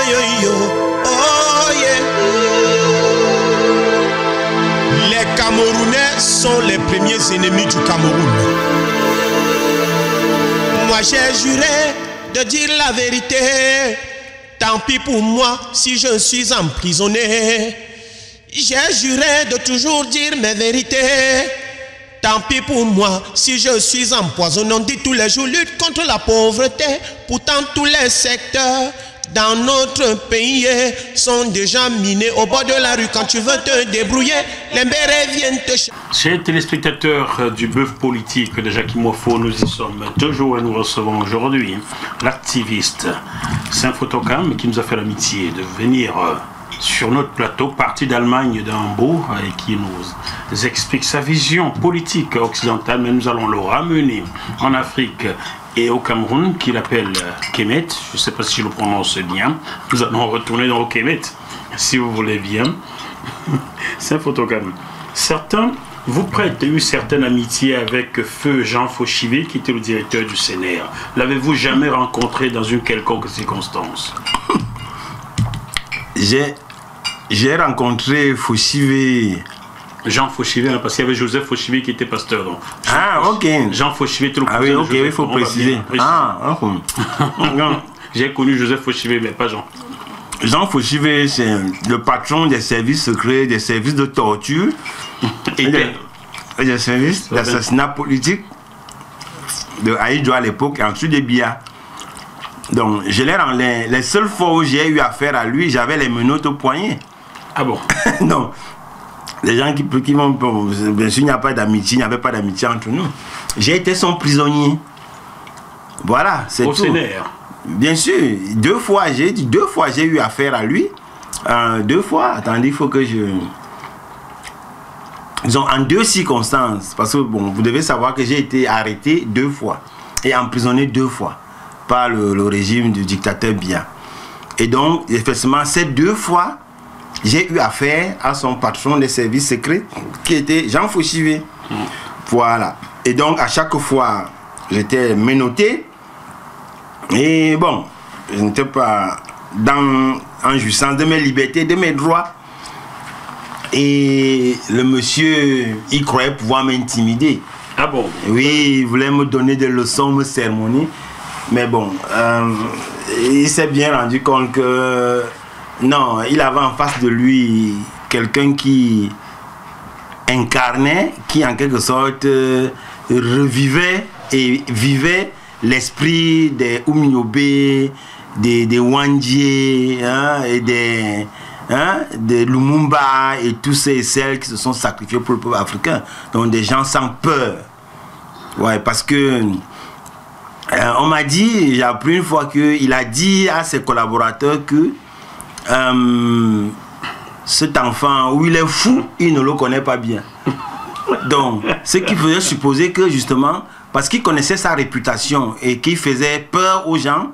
Oh yeah. Les Camerounais sont les premiers ennemis du Cameroun. Moi j'ai juré de dire la vérité. Tant pis pour moi si je suis emprisonné. J'ai juré de toujours dire mes vérités. Tant pis pour moi si je suis empoisonné. On dit tous les jours lutte contre la pauvreté. Pourtant tous les secteurs dans notre pays sont déjà minés au bord de la rue. Quand tu veux te débrouiller, les bérets viennent te chercher. Chers téléspectateurs du bœuf politique de Jackie Mofo, nous y sommes toujours et nous recevons aujourd'hui l'activiste Saint-Photocam qui nous a fait l'amitié de venir sur notre plateau, parti d'Allemagne d'un bout, et qui nous explique sa vision politique occidentale, mais nous allons le ramener en Afrique et au Cameroun, qu'il appelle Kemet. Je ne sais pas si je le prononce bien. Nous allons retourner dans le Kemet, si vous voulez bien. C'est un photocam. Certains vous prêtent eu certaine amitié avec Feu Jean Fauchivé, qui était le directeur du CNR. L'avez-vous jamais rencontré dans une quelconque circonstance? J'ai rencontré Fauchivé. Jean Fauchivé, hein, parce qu'il y avait Joseph Fauchivé qui était pasteur. Donc. Ok. Jean Fauchivé, tout le Ah oui, ok, il faut préciser. J'ai connu Joseph Fauchivé, mais pas Jean. Jean Fauchivé, c'est le patron des services secrets, des services de torture et des services d'assassinat politique de Haïdjo à l'époque et ensuite de Biya. Donc, les seules fois où j'ai eu affaire à lui, j'avais les menottes au poignet. Ah bon? Donc, les gens qui vont... Bien sûr, il n'y a pas d'amitié, il n'y avait pas d'amitié entre nous. J'ai été son prisonnier. Voilà, c'est tout. Au CNR? Bien sûr, deux fois j'ai eu affaire à lui. 2 fois, attendez, il faut que je... Disons, en 2 circonstances. Parce que, bon, vous devez savoir que j'ai été arrêté 2 fois et emprisonné 2 fois par le régime du dictateur Biya. Et donc, effectivement, ces 2 fois, j'ai eu affaire à son patron des services secrets, qui était Jean Fauchivé. Voilà. Et donc, à chaque fois, j'étais menotté. Et bon, je n'étais pas en jouissance de mes libertés, de mes droits. Et le monsieur, il croyait pouvoir m'intimider. Ah bon? Oui, il voulait me donner des leçons, me sermonner. Mais bon, il s'est bien rendu compte que non, il avait en face de lui quelqu'un qui incarnait, qui en quelque sorte revivait et vivait l'esprit des Oumniobé, des Wandjé, hein, et des Lumumba et tous ces et celles qui se sont sacrifiés pour le peuple africain. Donc des gens sans peur. Ouais, parce que on m'a dit, j'ai appris une fois qu'il a dit à ses collaborateurs que cet enfant, où il est fou, il ne le connaît pas bien. Donc, ce qui faisait supposer que justement, parce qu'il connaissait sa réputation et qu'il faisait peur aux gens,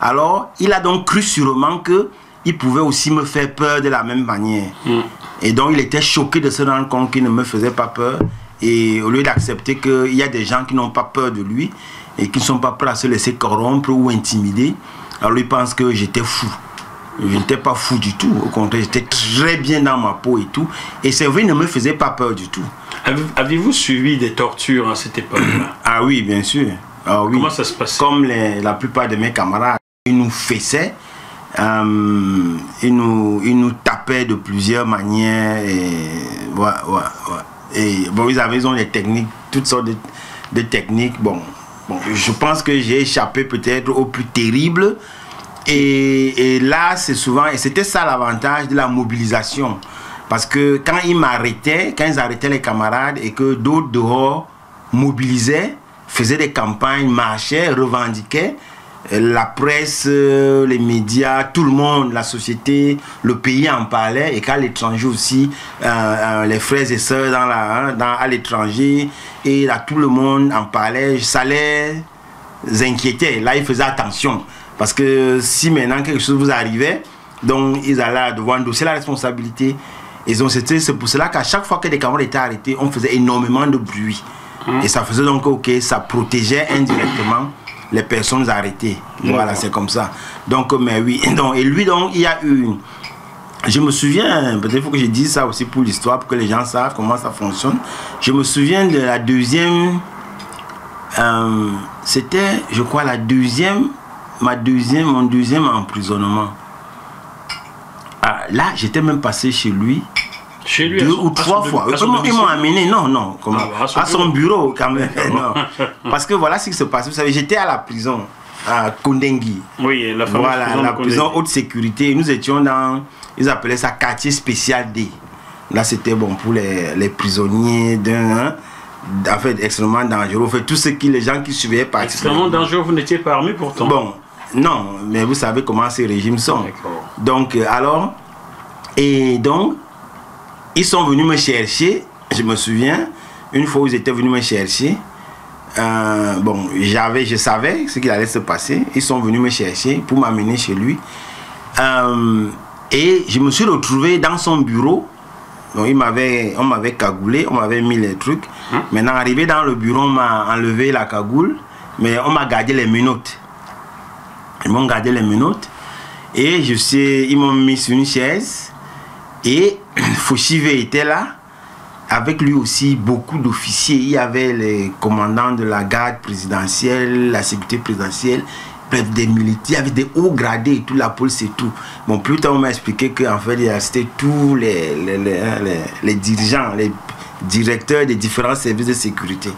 alors il a donc cru sûrement qu'il pouvait aussi me faire peur de la même manière. Et donc il était choqué de se rendre compte qu'il ne me faisait pas peur. Et au lieu d'accepter qu'il y a des gens qui n'ont pas peur de lui et qui ne sont pas prêts à se laisser corrompre ou intimider, alors il pense que j'étais fou. Je n'étais pas fou du tout, au contraire, j'étais très bien dans ma peau et tout. Et c'est vrai, il ne me faisait pas peur du tout. Avez-vous suivi des tortures à cette époque-là? Ah oui, bien sûr. Ah, oui. Comment ça se passait? Comme la plupart de mes camarades, ils nous fessaient, ils nous tapaient de plusieurs manières. Et, Et bon, ils ont des techniques, toutes sortes de techniques. Bon, je pense que j'ai échappé peut-être au plus terrible. Et là, c'est souvent, et c'était ça l'avantage de la mobilisation. Parce que quand ils m'arrêtaient, quand ils arrêtaient les camarades et que d'autres dehors mobilisaient, faisaient des campagnes, marchaient, revendiquaient, la presse, les médias, tout le monde, la société, le pays en parlait, et qu'à l'étranger aussi, les frères et sœurs à l'étranger, et là tout le monde en parlait, ça les inquiétait. Là, ils faisaient attention. Parce que si maintenant quelque chose vous arrivait, donc ils allaient devoir endosser la responsabilité. Et donc c'est pour cela qu'à chaque fois que des camarades étaient arrêtés, on faisait énormément de bruit. Et ça faisait donc, ok, ça protégeait indirectement les personnes arrêtées. Voilà, c'est comme ça. Donc, mais oui. Donc, et lui, donc, il y a eu... Je me souviens, peut-être faut que je dise ça aussi pour l'histoire, pour que les gens savent comment ça fonctionne. Je me souviens de la deuxième... c'était, je crois, mon deuxième emprisonnement. Ah, là, j'étais même passé chez lui. Chez lui, 2 ou 3 fois. Ils m'ont amené, non, comment, à son bureau quand même. Non. Parce que voilà ce qui se passe. Vous savez, j'étais à la prison, à Kondengi. Oui, la fameuse voilà, prison, la prison haute sécurité. Nous étions dans, ils appelaient ça quartier spécial D. Là, c'était bon pour les prisonniers en fait, extrêmement dangereux. En fait, tous les gens qui suivaient par extrêmement dangereux, vous n'étiez pas armé pourtant. Bon, non, mais vous savez comment ces régimes sont. Donc, alors, et donc, ils sont venus me chercher, je me souviens, une fois où ils étaient venus me chercher, bon, je savais ce qu'il allait se passer, ils sont venus me chercher pour m'amener chez lui. Et je me suis retrouvé dans son bureau. Donc, on m'avait cagoulé, on m'avait mis les trucs. Maintenant, arrivé dans le bureau, on m'a enlevé la cagoule, mais on m'a gardé les menottes. Ils m'ont gardé les menottes et ils m'ont mis sur une chaise et Foshive était là, avec lui aussi beaucoup d'officiers. Il y avait les commandants de la garde présidentielle, la sécurité présidentielle, bref, des militaires, il y avait des hauts gradés et tout, la police et tout. Bon, plus tard on m'a expliqué qu'en fait c'était tous les dirigeants, les directeurs des différents services de sécurité.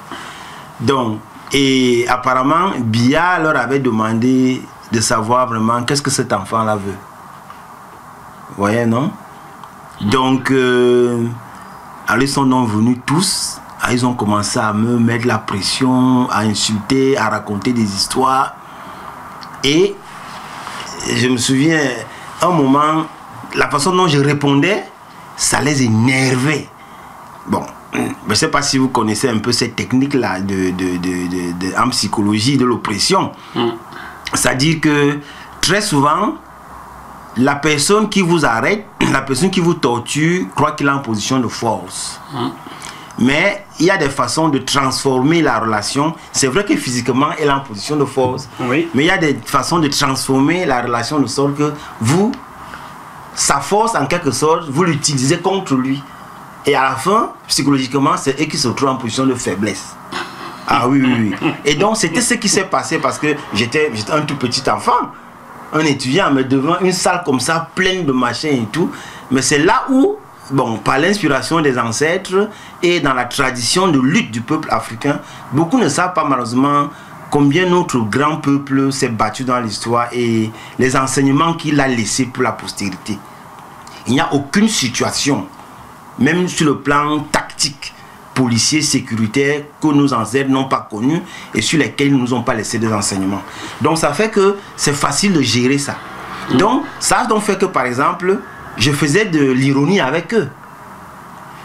Donc, et apparemment, Biya leur avait demandé de savoir vraiment qu'est-ce que cet enfant-là veut. Vous voyez, non? Donc, alors ils sont donc venus tous, ils ont commencé à me mettre la pression, à insulter, à raconter des histoires. Et je me souviens, un moment, la façon dont je répondais, ça les énervait. Bon, je ne sais pas si vous connaissez un peu cette technique-là en psychologie de l'oppression. C'est-à-dire que très souvent, la personne qui vous arrête, la personne qui vous torture, croit qu'il est en position de force. Mais il y a des façons de transformer la relation. C'est vrai que physiquement, elle est en position de force. Oui. Mais il y a des façons de transformer la relation de sorte que vous, sa force en quelque sorte, vous l'utilisez contre lui. Et à la fin, psychologiquement, c'est eux qui se trouvent en position de faiblesse. Ah oui, oui, oui. Et donc, c'était ce qui s'est passé parce que j'étais un tout petit enfant, un étudiant, mais devant une salle comme ça, pleine de machins et tout. Mais c'est là où, bon, par l'inspiration des ancêtres et dans la tradition de lutte du peuple africain, beaucoup ne savent pas malheureusement combien notre grand peuple s'est battu dans l'histoire et les enseignements qu'il a laissés pour la postérité. Il n'y a aucune situation, même sur le plan tactique, policier, sécuritaire, que nos ancêtres n'ont pas connu et sur lesquels ils ne nous ont pas laissé des enseignements. Donc ça fait que c'est facile de gérer ça. Donc ça a donc fait que par exemple, je faisais de l'ironie avec eux.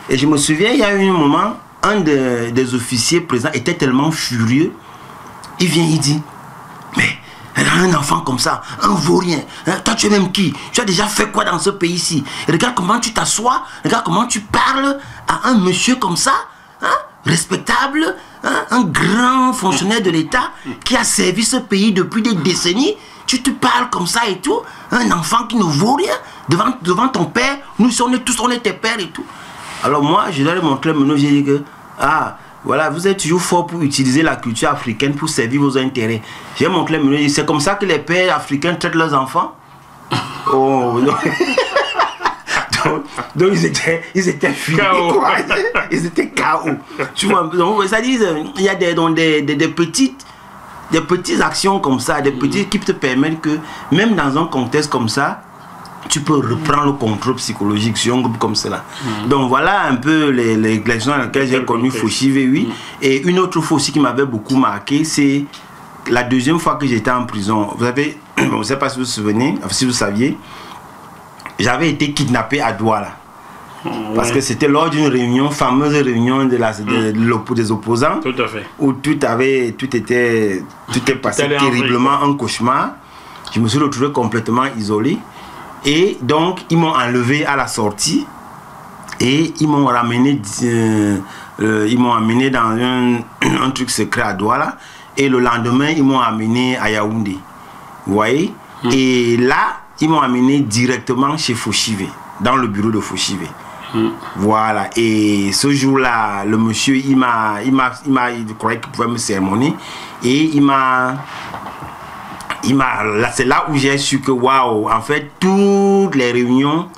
Et je me souviens, il y a eu un moment, un des officiers présents était tellement furieux, il vient, il dit, mais un enfant comme ça, un vaurien, hein, toi tu es même qui? Tu as déjà fait quoi dans ce pays-ci? Regarde comment tu t'assois, regarde comment tu parles à un monsieur comme ça, hein, respectable, hein, un grand fonctionnaire de l'État qui a servi ce pays depuis des décennies. Tu te parles comme ça et tout, un enfant qui ne vaut rien devant ton père. Nous sommes tous, on est tes pères et tout. Alors moi, je leur ai montré maintenant, j'ai dit que, ah, voilà, vous êtes toujours fort pour utiliser la culture africaine pour servir vos intérêts. J'ai montré maintenant, c'est comme ça que les pères africains traitent leurs enfants. Oh, non. Donc ils étaient furieux. Ils étaient KO. Tu vois, donc ça dit, il y a des petites actions comme ça, des petites qui te permettent que, même dans un contexte comme ça, tu peux reprendre le contrôle psychologique sur un groupe comme cela. Donc voilà un peu les gens dans lesquels j'ai connu Foshive, oui. Et une autre fois aussi qui m'avait beaucoup marqué, c'est la deuxième fois que j'étais en prison. Vous savez, je ne sais pas si vous vous souvenez, si vous saviez, j'avais été kidnappé à Douala. Parce que c'était lors d'une réunion, fameuse réunion des opposants, tout à fait, où tout est passé terriblement, un cauchemar. Je me suis retrouvé complètement isolé. Et donc, ils m'ont enlevé à la sortie et ils m'ont ramené, dans un truc secret à Douala. Et le lendemain, ils m'ont amené à Yaoundé. Vous voyez? Et là, ils m'ont amené directement chez Foshivé, dans le bureau de Foshivé. Voilà. Et ce jour-là, le monsieur, il croyait qu'il pouvait me sermonner. Et c'est là où j'ai su que, waouh, en fait, toutes les réunions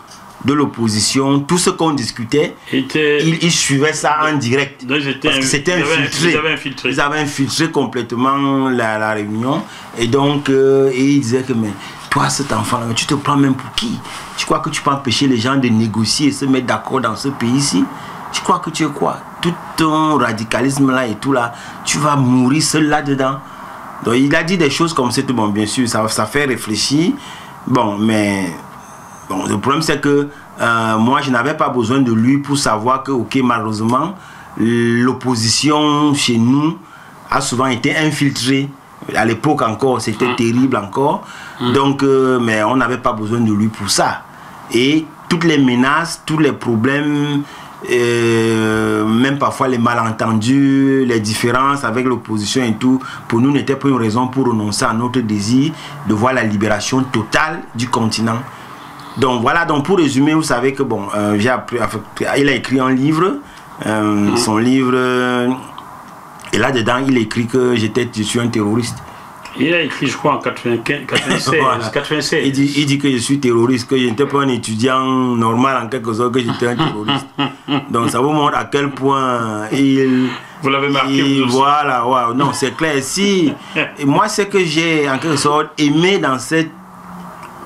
de l'opposition, tout ce qu'on discutait, ils suivaient ça en direct. Parce que c'était infiltré. Ils avaient infiltré complètement la réunion. Et donc, ils disaient que, mais toi, cet enfant-là, tu te prends même pour qui? Tu crois que tu peux empêcher les gens de négocier et se mettre d'accord dans ce pays-ci? Tu crois que tu es quoi? Tout ton radicalisme là et tout là, tu vas mourir seul là-dedans. Donc, il a dit des choses comme ça. Bon, bien sûr, ça fait réfléchir. Bon, mais... Bon, le problème c'est que moi je n'avais pas besoin de lui pour savoir que, ok, malheureusement, l'opposition chez nous a souvent été infiltrée. À l'époque encore, c'était terrible encore. Donc, mais on n'avait pas besoin de lui pour ça. Et toutes les menaces, tous les problèmes, même parfois les malentendus, les différences avec l'opposition et tout, pour nous n'était pas une raison pour renoncer à notre désir de voir la libération totale du continent. Donc voilà, donc pour résumer, vous savez que bon, il a écrit un livre, son livre, et là-dedans il écrit que je suis un terroriste. Il a écrit, je crois, en 96. Voilà. 96. Il dit que je suis terroriste, que je n'étais pas un étudiant normal en quelque sorte, que j'étais un terroriste. Donc ça vous montre à quel point vous l'avez marqué. Voilà, ouais, non, c'est clair. Si, et moi, ce que j'ai en quelque sorte aimé dans cette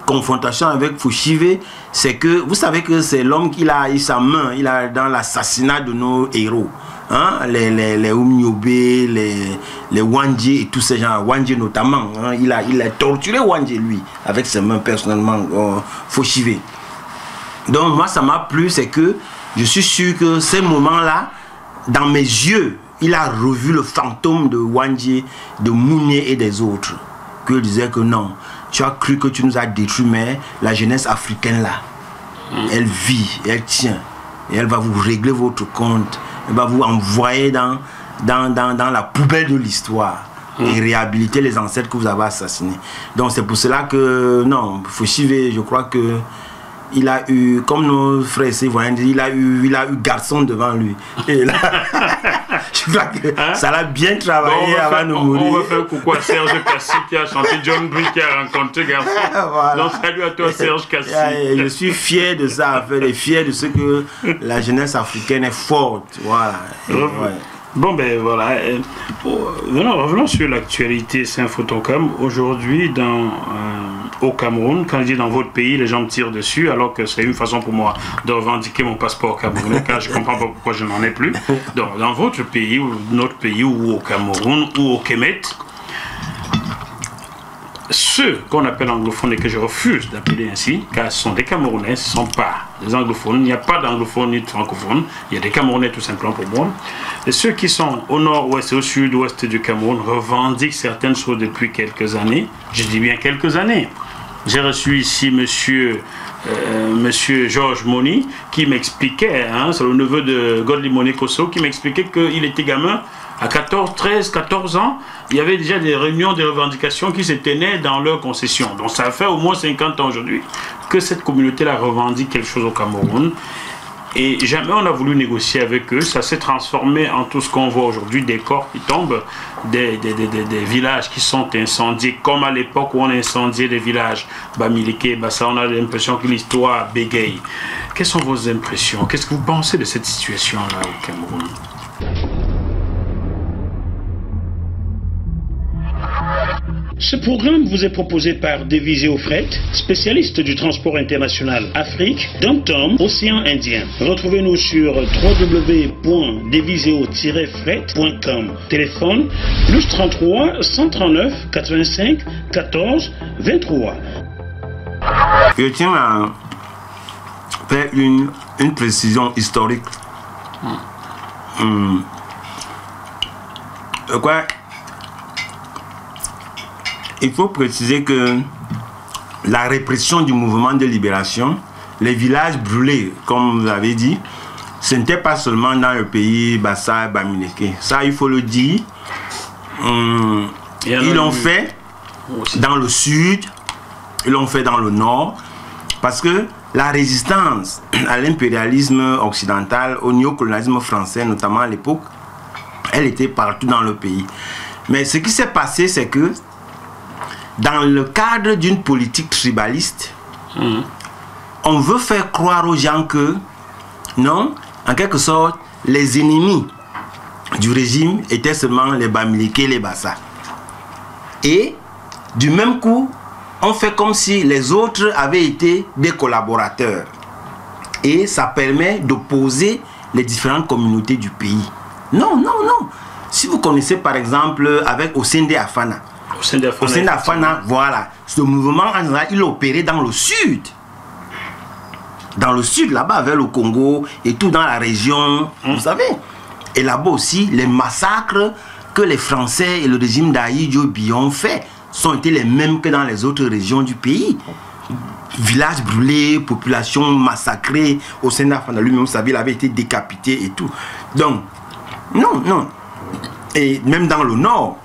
confrontation avec Foshivé, c'est que vous savez que c'est l'homme qui a eu sa main, il a dans l'assassinat de nos héros, hein? Les Oumiobe, les Wandje et tous ces gens, Wandje notamment, hein? il a torturé Wandje lui avec ses mains personnellement, Foshivé. Donc moi ça m'a plu, c'est que je suis sûr que ces moments-là, dans mes yeux, il a revu le fantôme de Wandje, de Mounier et des autres, que disait que non, tu as cru que tu nous as détruits, mais la jeunesse africaine là, elle vit, elle tient, et elle va vous régler votre compte, elle va vous envoyer dans la poubelle de l'histoire et réhabiliter les ancêtres que vous avez assassinés. Donc c'est pour cela que, non, Foshivé, je crois que il a eu, comme nos frères et sœurs voyaient dire, il a eu garçon devant lui. Et là, je crois que ça l'a bien travaillé avant de mourir. On va faire coucou à Serge Kassi qui a chanté John Bruce qui a rencontré garçon. Voilà. Donc salut à toi Serge Kassi. Je suis fier de ça en fait, et fier de ce que la jeunesse africaine est forte. Voilà. Bon ben voilà, revenons sur l'actualité Symphotocham. Aujourd'hui au Cameroun, quand je dis dans votre pays, les gens me tirent dessus, alors que c'est une façon pour moi de revendiquer mon passeport camerounais, car je ne comprends pas pourquoi je n'en ai plus. Donc dans votre pays, ou notre pays, ou au Cameroun, ou au Kemet, ceux qu'on appelle anglophones et que je refuse d'appeler ainsi, car ce sont des Camerounais, ce ne sont pas des anglophones, il n'y a pas d'anglophones ni de francophones, il y a des Camerounais tout simplement pour moi. Et ceux qui sont au nord-ouest et au sud-ouest du Cameroun revendiquent certaines choses depuis quelques années, je dis bien quelques années. J'ai reçu ici monsieur Georges Moni qui m'expliquait, hein, c'est le neveu de Godly Moni Kosso, qui m'expliquait qu'il était gamin. À 14 ans, il y avait déjà des réunions de revendications qui se tenaient dans leur concession. Donc ça fait au moins 50 ans aujourd'hui que cette communauté-là revendique quelque chose au Cameroun. Et jamais on a voulu négocier avec eux. Ça s'est transformé en tout ce qu'on voit aujourd'hui, des corps qui tombent, des villages qui sont incendiés, comme à l'époque où on incendiait des villages. Bamileke, Bassa, on a l'impression que l'histoire bégaye. Quelles sont vos impressions? Qu'est-ce que vous pensez de cette situation-là au Cameroun? Ce programme vous est proposé par Deviseo Fret, spécialiste du transport international Afrique, Dom-Tom, Océan Indien. Retrouvez-nous sur www.deviseo-fret.com. Téléphone +33 139 85 14 23. Je tiens à faire une précision historique. Quoi? Il faut préciser que la répression du mouvement de libération, les villages brûlés, comme vous avez dit, ce n'était pas seulement dans le pays Bassa et Bamileke. Ça, il faut le dire. Ils l'ont fait dans le sud, ils l'ont fait dans le nord, parce que la résistance à l'impérialisme occidental, au néocolonialisme français, notamment à l'époque, elle était partout dans le pays. Mais ce qui s'est passé, c'est que dans le cadre d'une politique tribaliste, on veut faire croire aux gens que, non, en quelque sorte, les ennemis du régime étaient seulement les Bamileke et les Bassa. Et du même coup, on fait comme si les autres avaient été des collaborateurs. Et ça permet d'opposer les différentes communautés du pays. Non, non, non. Si vous connaissez par exemple avec Osende Afana. Osende Afana, voilà. Ce mouvement en général, il opérait dans le sud. Dans le sud, là-bas, vers le Congo et tout dans la région, vous savez. Et là-bas aussi, les massacres que les Français et le régime d'Ahidjo Bi ont fait sont été les mêmes que dans les autres régions du pays. Villages brûlés, population massacrée. Osende Afana lui-même, vous savez, il avait été décapité et tout. Donc, non, non. Et même dans le nord,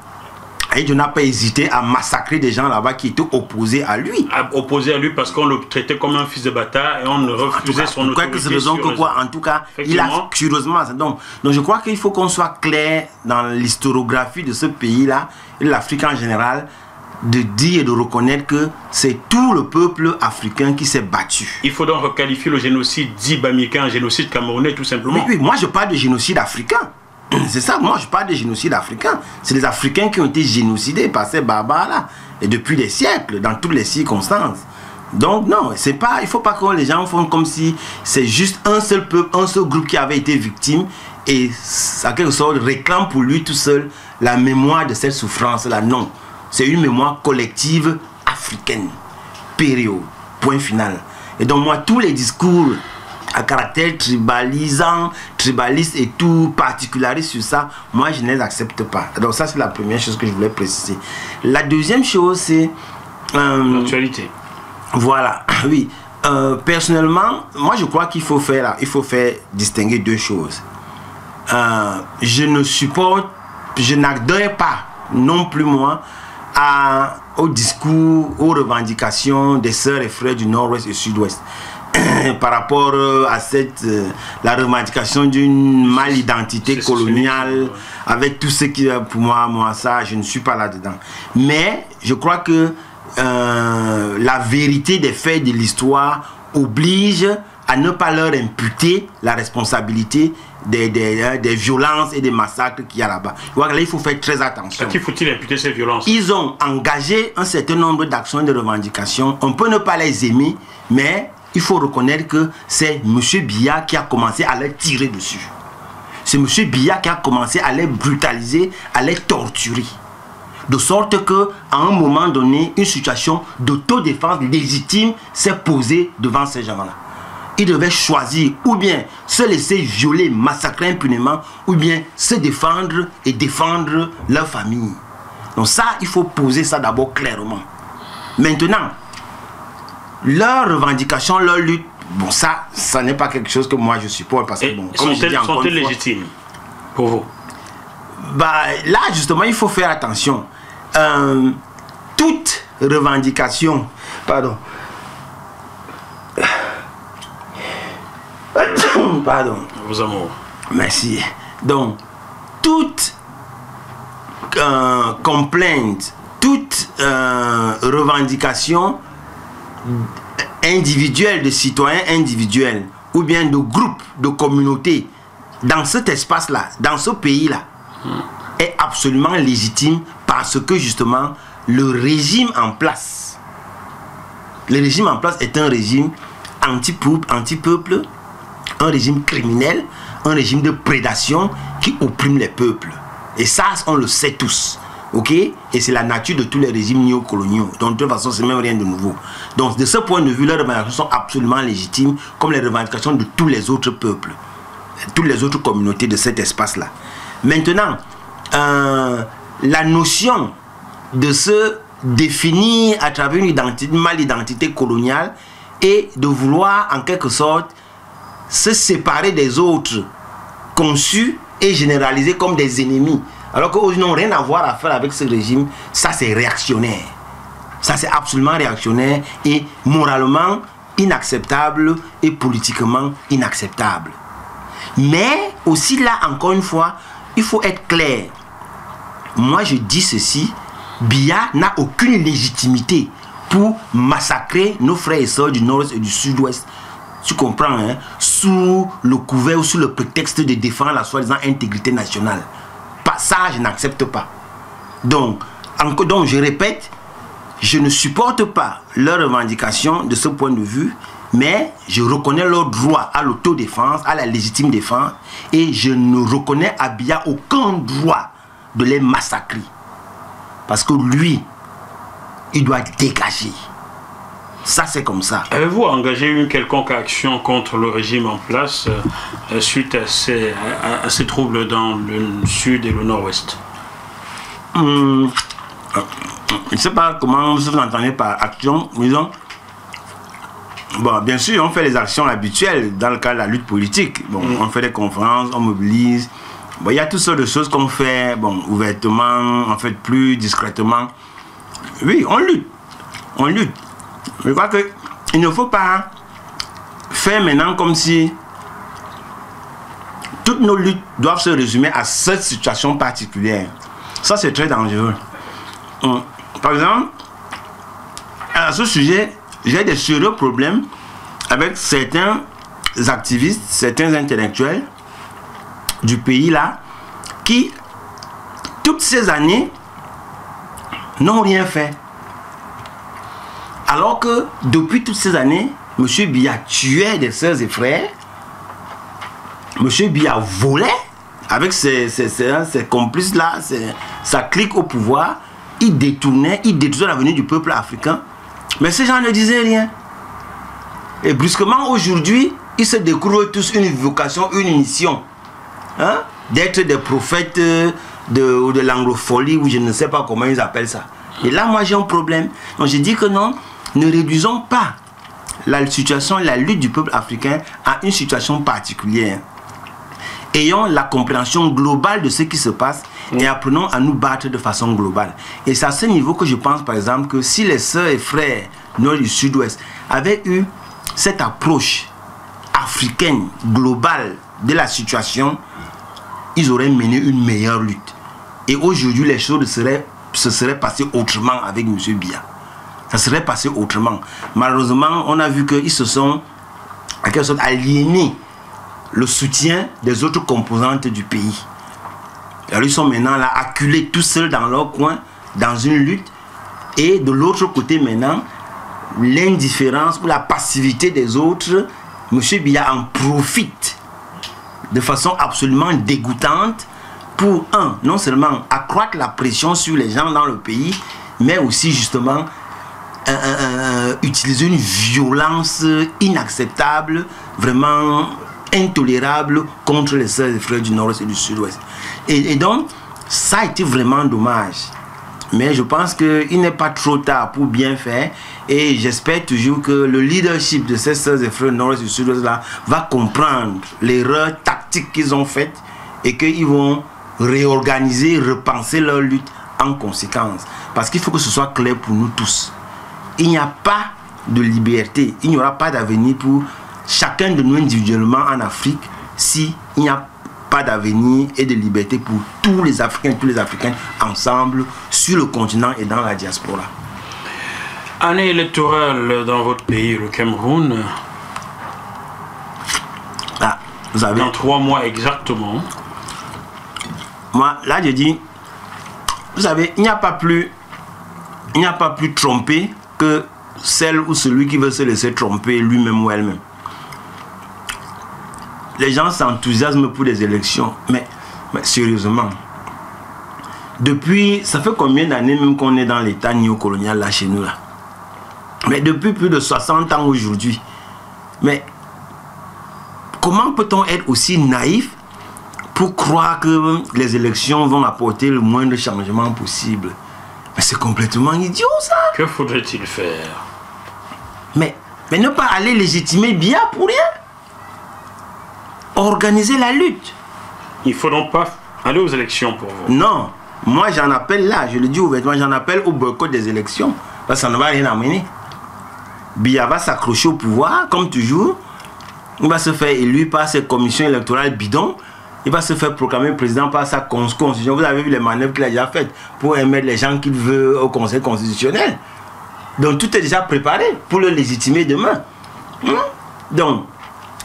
Ahidjo n'a pas hésité à massacrer des gens là-bas qui étaient opposés à lui. Opposés à lui parce qu'on le traitait comme un fils de bâtard et on refusait son autorité. Que c'est raison que quoi, en tout cas, il a curieusement. Donc je crois qu'il faut qu'on soit clair dans l'historiographie de ce pays-là, et de l'Afrique en général, de dire et de reconnaître que c'est tout le peuple africain qui s'est battu. Il faut donc requalifier le génocide dit Bamileke en génocide camerounais tout simplement. Oui, moi je parle de génocide africain. C'est ça, moi je parle de génocide africain. C'est les Africains qui ont été génocidés par ces barbares-là. Et depuis des siècles, dans toutes les circonstances. Donc non, c'est pas, il ne faut pas que les gens font comme si c'est juste un seul peuple, un seul groupe qui avait été victime. Et à quelque sorte réclame pour lui tout seul la mémoire de cette souffrance-là. Non, c'est une mémoire collective africaine. Période. Point final. Et donc moi, tous les discours à caractère tribalisant, tribaliste et tout, particulariste sur ça, moi je ne les accepte pas. Donc ça c'est la première chose que je voulais préciser. La deuxième chose c'est... l'actualité. Voilà, oui. Personnellement, moi je crois qu'il faut faire distinguer deux choses. Je ne supporte, je n'adhère pas non plus moi au discours, aux revendications des sœurs et frères du Nord-Ouest et Sud-Ouest. Par rapport à la revendication d'une mal-identité coloniale, avec tout ce qui est pour moi, ça, je ne suis pas là-dedans. Mais je crois que la vérité des faits de l'histoire oblige à ne pas leur imputer la responsabilité des violences et des massacres qu'il y a là-bas. Là, il faut faire très attention. À qui faut-il imputer ces violences? Ils ont engagé un certain nombre d'actions et de revendications. On peut ne pas les aimer, mais il faut reconnaître que c'est M. Biya qui a commencé à les tirer dessus. C'est M. Biya qui a commencé à les brutaliser, à les torturer. De sorte que, à un moment donné, une situation d'autodéfense légitime s'est posée devant ces gens-là. Ils devaient choisir ou bien se laisser violer, massacrer impunément, ou bien se défendre et défendre leur famille. Donc ça, il faut poser ça d'abord clairement. Maintenant, leurs revendications, leur lutte, bon ça n'est pas quelque chose que moi je supporte parce que bon, sont-elles légitimes pour vous? Bah là justement il faut faire attention. Toute revendication, pardon, vos amours. Merci. Donc toute complainte, toute revendication individuel, de citoyens individuels ou bien de groupes, de communautés dans cet espace-là, dans ce pays-là est absolument légitime parce que justement le régime en place est un régime anti-peuple, un régime criminel, un régime de prédation qui opprime les peuples. Et ça, on le sait tous. Ok? Et c'est la nature de tous les régimes néocoloniaux. Donc de toute façon, c'est même rien de nouveau. Donc de ce point de vue, leurs revendications sont absolument légitimes, comme les revendications de tous les autres peuples, toutes les autres communautés de cet espace-là. Maintenant, la notion de se définir à travers une mal-identité coloniale et de vouloir en quelque sorte se séparer des autres, conçus et généralisés comme des ennemis, Alors qu'eux n'ont rien à voir à faire avec ce régime. Ça, c'est réactionnaire. Ça, c'est absolument réactionnaire et moralement inacceptable et politiquement inacceptable. Mais aussi là, encore une fois, il faut être clair. Moi, je dis ceci, Biya n'a aucune légitimité pour massacrer nos frères et sœurs du nord-est et du sud-ouest. Tu comprends, hein? Sous le couvert ou sous le prétexte de défendre la soi-disant intégrité nationale. Pas ça, je n'accepte pas. Donc, je répète, je ne supporte pas leurs revendications de ce point de vue, mais je reconnais leur droit à l'autodéfense, à la légitime défense, et je ne reconnais à Biya aucun droit de les massacrer. Parce que lui, il doit dégager. Ça, c'est comme ça. Avez-vous engagé une quelconque action contre le régime en place suite à ces troubles dans le sud et le nord-ouest? Je ne sais pas comment vous entendez par action, disons. Bon, bien sûr, on fait les actions habituelles dans le cadre de la lutte politique. Bon, on fait des conférences, on mobilise. Bon, il y a toutes sortes de choses qu'on fait, bon, ouvertement, en fait plus discrètement. Oui, on lutte. On lutte. Je crois qu'il ne faut pas faire maintenant comme si toutes nos luttes doivent se résumer à cette situation particulière. Ça, c'est très dangereux. Par exemple, à ce sujet, j'ai des sérieux problèmes avec certains activistes, certains intellectuels du pays là, qui, toutes ces années, n'ont rien fait. Alors que, depuis toutes ces années, M. Biya tuait des sœurs et frères, M. Biya volait, avec ses complices là, sa clique au pouvoir, il détournait l'avenir du peuple africain. Mais ces gens ne disaient rien. Et brusquement, aujourd'hui, ils se découvrent tous une vocation, une mission. Hein? D'être des prophètes de l'anglofolie, ou je ne sais pas comment ils appellent ça. Et là, moi, j'ai un problème. Donc, j'ai dit que non, ne réduisons pas la situation, la lutte du peuple africain à une situation particulière. Ayons la compréhension globale de ce qui se passe et apprenons à nous battre de façon globale. Et c'est à ce niveau que je pense, par exemple, que si les sœurs et frères nord du sud-ouest avaient eu cette approche africaine, globale de la situation, ils auraient mené une meilleure lutte. Et aujourd'hui, les choses se seraient passées autrement avec M. Biya. Ça serait passé autrement. Malheureusement, on a vu qu'ils se sont, en quelque sorte, aliénés le soutien des autres composantes du pays. Alors, ils sont maintenant là, acculés tout seuls dans leur coin, dans une lutte. Et de l'autre côté, maintenant, l'indifférence ou la passivité des autres, M. Biya en profite de façon absolument dégoûtante pour, non seulement accroître la pression sur les gens dans le pays, mais aussi justement utiliser une violence inacceptable, vraiment intolérable contre les sœurs et frères du nord-est et du sud-ouest. Et donc, ça a été vraiment dommage. Mais je pense qu'il n'est pas trop tard pour bien faire. Et j'espère toujours que le leadership de ces sœurs et frères du nord-est et du sud-ouest là va comprendre l'erreur tactique qu'ils ont faite et qu'ils vont réorganiser, repenser leur lutte en conséquence. Parce qu'il faut que ce soit clair pour nous tous. Il n'y a pas de liberté, il n'y aura pas d'avenir pour chacun de nous individuellement en Afrique si il n'y a pas d'avenir et de liberté pour tous les Africains ensemble sur le continent et dans la diaspora. Année électorale dans votre pays, le Cameroun. Ah, vous savez, dans 3 mois exactement. Moi, là, je dis, vous savez, il n'y a pas plus trompé que celle ou celui qui veut se laisser tromper lui-même ou elle-même. Les gens s'enthousiasment pour des élections, mais sérieusement, depuis, ça fait combien d'années même qu'on est dans l'état néocolonial là chez nous là? Mais depuis plus de 60 ans aujourd'hui. Mais comment peut-on être aussi naïf pour croire que les élections vont apporter le moindre changement possible? Mais c'est complètement idiot ça. Que faudrait-il faire? Mais ne pas aller légitimer Biya pour rien. Organiser la lutte. Il ne faut donc pas aller aux élections pour vous? Non. Moi, j'en appelle là, je le dis ouvertement, j'en appelle au boycott des élections. Parce que ça ne va rien amener. Biya va s'accrocher au pouvoir, comme toujours. Il va se faire élu par ses commissions électorales bidons. Il va se faire proclamer président par sa constitution. Vous avez vu les manœuvres qu'il a déjà faites pour émettre les gens qu'il veut au Conseil constitutionnel. Donc tout est déjà préparé pour le légitimer demain. Donc,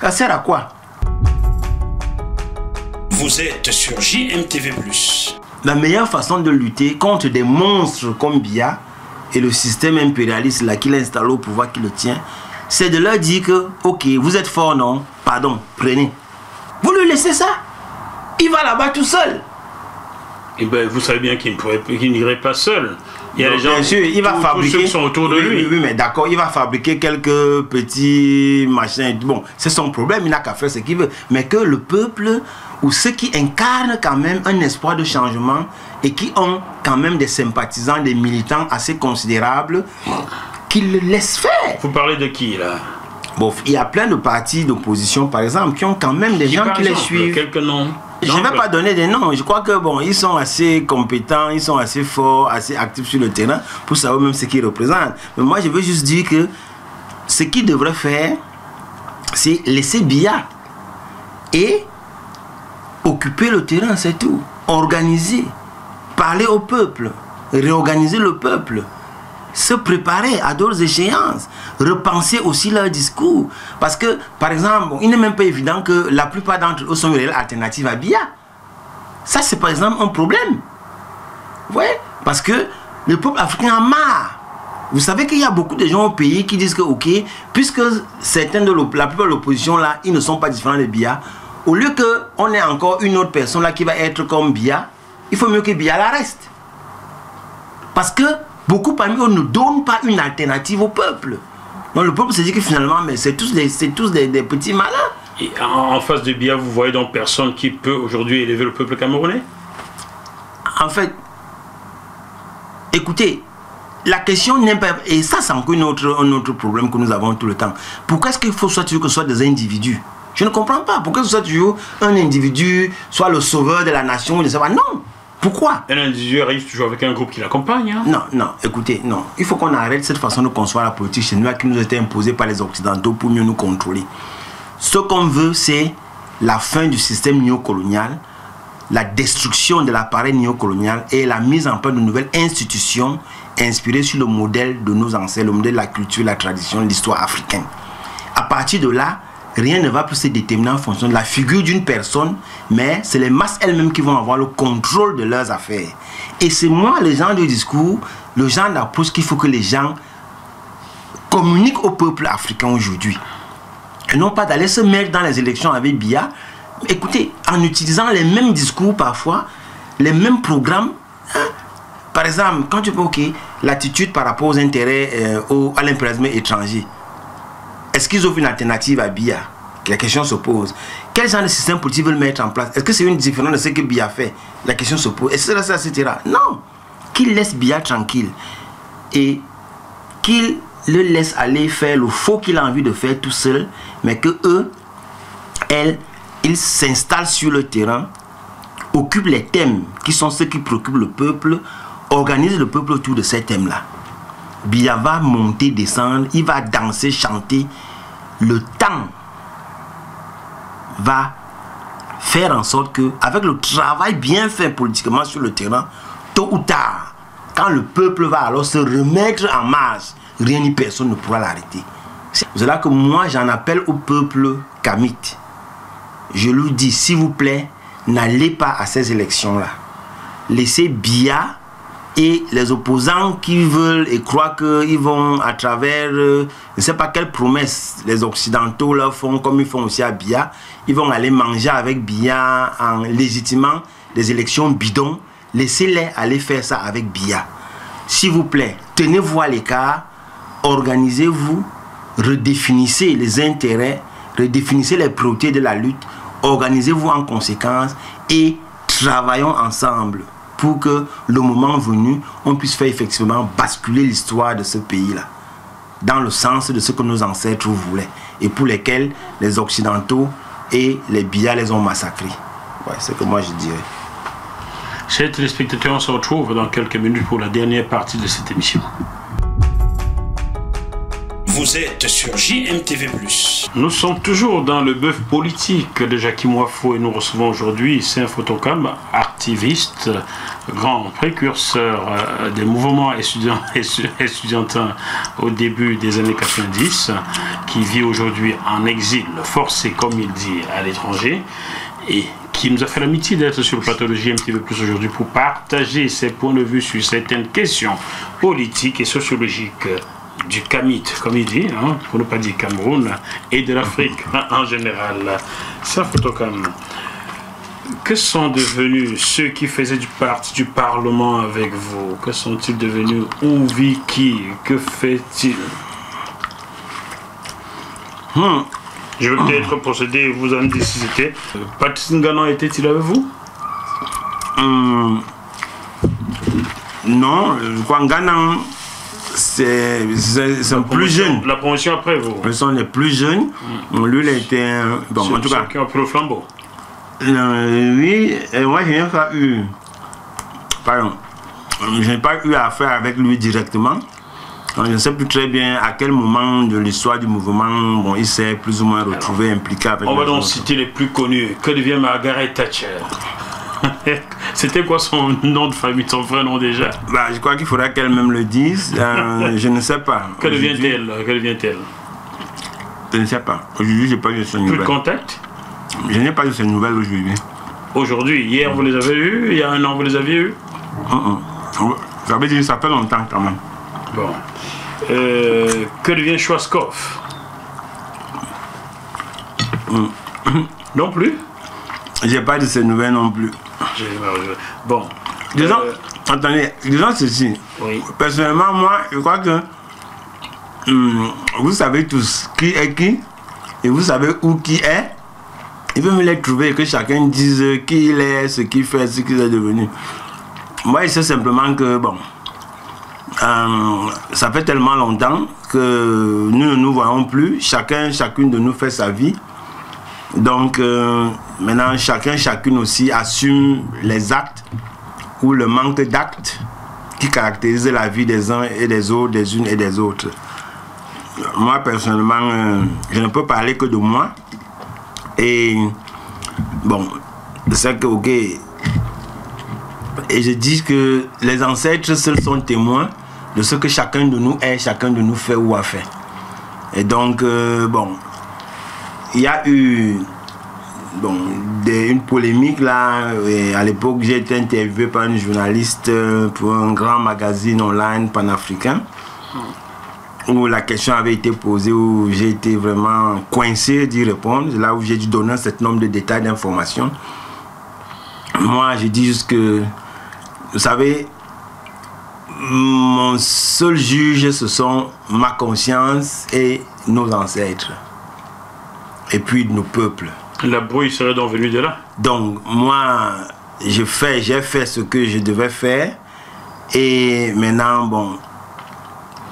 ça sert à quoi? Vous êtes sur JMTV+. La meilleure façon de lutter contre des monstres comme Biya et le système impérialiste là qu'il a installé au pouvoir, qui le tient, c'est de leur dire que, ok, vous êtes fort, non? Pardon, prenez. Vous lui laissez ça. Il va là-bas tout seul. Et ben, vous savez bien qu'il n'irait pas seul. Il y a Donc, les gens, bien sûr, il va fabriquer, tous ceux qui sont autour de lui. Oui, mais d'accord, il va fabriquer quelques petits machins. Bon, c'est son problème, il n'a qu'à faire ce qu'il veut. Mais que le peuple, ou ceux qui incarnent quand même un espoir de changement et qui ont quand même des sympathisants, des militants assez considérables, qu'ils le laissent faire. Vous parlez de qui là? Bon, il y a plein de partis d'opposition, par exemple, qui ont quand même des gens qui les suivent. Quelques noms. Je ne vais pas donner des noms. Je crois que bon, ils sont assez compétents, ils sont assez forts, assez actifs sur le terrain pour savoir même ce qu'ils représentent. Mais moi, je veux juste dire que ce qu'ils devraient faire, c'est laisser Biya et occuper le terrain, c'est tout. Organiser, parler au peuple, réorganiser le peuple, se préparer à d'autres échéances, repenser aussi leur discours. Parce que, par exemple, il n'est même pas évident que la plupart d'entre eux sont une réelle alternative à Biya. Ça, c'est par exemple un problème. Vous voyez? Parce que le peuple africain a marre. Vous savez qu'il y a beaucoup de gens au pays qui disent que, ok, puisque certains de la plupart de l'opposition là, ils ne sont pas différents de Biya, au lieu qu'on ait encore une autre personne là qui va être comme Biya, il faut mieux que Biya la reste. Parce que beaucoup parmi eux ne donnent pas une alternative au peuple. Donc le peuple se dit que finalement, mais c'est tous des petits malins. Et en face de Biya, vous voyez donc personne qui peut aujourd'hui élever le peuple camerounais? En fait, écoutez, la question n'est pas... Et ça, c'est encore un autre problème que nous avons tout le temps. Pourquoi est-ce qu'il faut soit toujours que ce soit des individus? Je ne comprends pas. Pourquoi ce soit toujours un individu, soit le sauveur de la nation, non. Pourquoi? Un individu arrive toujours avec un groupe qui l'accompagne. Hein? Non, écoutez, non. Il faut qu'on arrête cette façon de concevoir la politique chez nous qui nous a été imposée par les Occidentaux pour mieux nous contrôler. Ce qu'on veut, c'est la fin du système néocolonial, la destruction de l'appareil néocolonial et la mise en place de nouvelles institutions inspirées sur le modèle de nos ancêtres, le modèle de la culture, la tradition, l'histoire africaine. À partir de là, rien ne va plus se déterminer en fonction de la figure d'une personne, mais c'est les masses elles-mêmes qui vont avoir le contrôle de leurs affaires. Et c'est moi, le genre de discours, le genre d'approche qu'il faut que les gens communiquent au peuple africain aujourd'hui. Et non pas d'aller se mettre dans les élections avec Biya. Écoutez, en utilisant les mêmes discours parfois, les mêmes programmes. Par exemple, quand tu peux, ok, l'attitude par rapport aux intérêts, à l'impérialisme étranger. Est-ce qu'ils offrent une alternative à Biya? La question se pose. Quel genre de système politique veulent mettre en place? Est-ce que c'est une différence de ce que Biya fait? La question se pose. Etc. Non. Qu'ils laissent Biya tranquille. Et qu'ils le laissent aller faire le faux qu'il a envie de faire tout seul. Mais que eux, ils s'installent sur le terrain, occupent les thèmes qui sont ceux qui préoccupent le peuple, organisent le peuple autour de ces thèmes-là. Biya va monter, descendre, il va danser, chanter. Le temps va faire en sorte que, avec le travail bien fait politiquement sur le terrain, tôt ou tard, quand le peuple va alors se remettre en marche, rien ni personne ne pourra l'arrêter. C'est là que moi j'en appelle au peuple kamite. Je lui dis, s'il vous plaît, n'allez pas à ces élections-là. Laissez Biya et les opposants qui veulent et croient qu'ils vont à travers, je ne sais pas quelles promesses les Occidentaux leur font, comme ils font aussi à Biya, ils vont aller manger avec Biya en légitimant des élections bidons. Laissez-les aller faire ça avec Biya. S'il vous plaît, tenez-vous à l'écart, organisez-vous, redéfinissez les intérêts, redéfinissez les priorités de la lutte, organisez-vous en conséquence et travaillons ensemble pour que le moment venu, on puisse faire effectivement basculer l'histoire de ce pays-là dans le sens de ce que nos ancêtres voulaient et pour lesquels les Occidentaux et les Biya les ont massacrés. Ouais, c'est ce que moi je dirais. Chers téléspectateurs, on se retrouve dans quelques minutes pour la dernière partie de cette émission. Vous êtes sur JMTV+. Nous sommes toujours dans le bœuf politique de Jackie Moifo et nous recevons aujourd'hui Saint Photocam, activiste, grand précurseur des mouvements estudiantins au début des années 90, qui vit aujourd'hui en exil forcé, comme il dit, à l'étranger, et qui nous a fait l'amitié d'être sur le plateau de JMTV+ aujourd'hui pour partager ses points de vue sur certaines questions politiques et sociologiques du Kamit, comme il dit, hein, pour ne pas dire Cameroun, et de l'Afrique en général. Ça, Photocam, que sont devenus ceux qui faisaient partie du Parlement avec vous? Que sont-ils devenus? Où vit qui? Que fait-il? Je vais peut-être procéder et vous en dire si c'était. Patrice Nganan était-il avec vous? Non, je crois Nganan, c'est plus jeune. La promotion après vous. Ce sont les plus jeunes. Lui, il était. Bon, en tout cas. Qui ont pris le flambeau. Oui, et moi, je n'ai pas eu. Pardon. Je n'ai pas eu affaire avec lui directement. Donc, je ne sais plus très bien à quel moment de l'histoire du mouvement bon, il s'est plus ou moins retrouvé impliqué avec. On va donc citer les plus connus. Que devient Margaret Thatcher? C'était quoi son nom de famille, son vrai nom déjà? Bah, je crois qu'il faudra qu'elle-même le dise. Je ne sais pas. Que devient-elle? Je ne sais pas. Aujourd'hui, je n'ai pas eu ces nouvelles. Plus de contact? Je n'ai pas eu ces nouvelles aujourd'hui. Aujourd'hui, hier vous les avez eues? Il y a un an vous les aviez eues? Ça veut dire que ça fait longtemps quand même. Bon. Que devient Schwarzkopf? Non plus? J'ai pas de ces nouvelles non plus. Bon. Disons, attendez, disons ceci. Oui. Personnellement, moi, je crois que vous savez tous qui est qui et vous savez où qui est. Il veut me les trouver et que chacun dise qui il est, ce qu'il fait, ce qu'il est devenu. Moi, je sais simplement que, bon, ça fait tellement longtemps que nous ne nous voyons plus. Chacune de nous fait sa vie. Donc, maintenant, chacune aussi assume les actes ou le manque d'actes qui caractérisent la vie des uns et des autres, des unes et des autres. Moi, personnellement, je ne peux parler que de moi. Et, bon, c'est que, ok, et je dis que les ancêtres seuls sont témoins de ce que chacun de nous est, chacun de nous fait ou a fait. Et donc, bon, il y a eu une polémique là. À l'époque, j'ai été interviewé par une journaliste pour un grand magazine online panafricain où la question avait été posée, où j'ai été vraiment coincé d'y répondre. Là où j'ai dû donner un certain nombre de détails, d'informations. Moi, j'ai dit juste que, vous savez, mon seul juge, ce sont ma conscience et nos ancêtres. Et puis nos peuples. La brouille serait donc venue de là? Donc, moi, j'ai fait ce que je devais faire. Et maintenant, bon,